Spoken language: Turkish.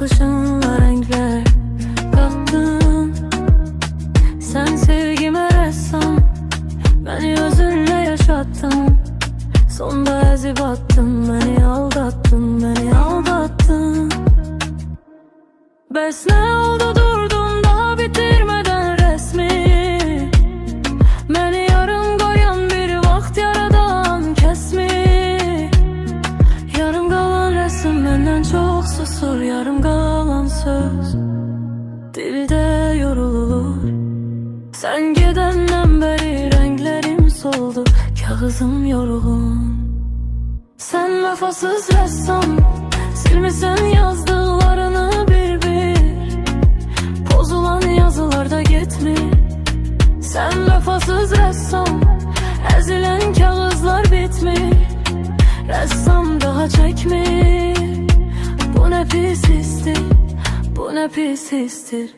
bakışınla renkler kattın. Sen sevgime ressam, beni özünle yaşattın. Sonda ezip attın, beni aldattın, beni aldattın. Bəs ne oldu durdun daha bitirmeden resmi? Beni yarım koyan bir vaxt yaradan kesmi. Yarım kalan resim benden çok susur, yarım kalan söz dilde yorulur. Sen gidenden beri renklerim soldu, kağızım yorgun. Sen vefasız ressam, silmişsin yazdıklarını bir bir. Pozulan yazılarda gitmi. Sen vefasız ressam, ezilen kağızlar bitmi. Ressam daha çekmi. Bu ne pis histir, bu ne pis histir.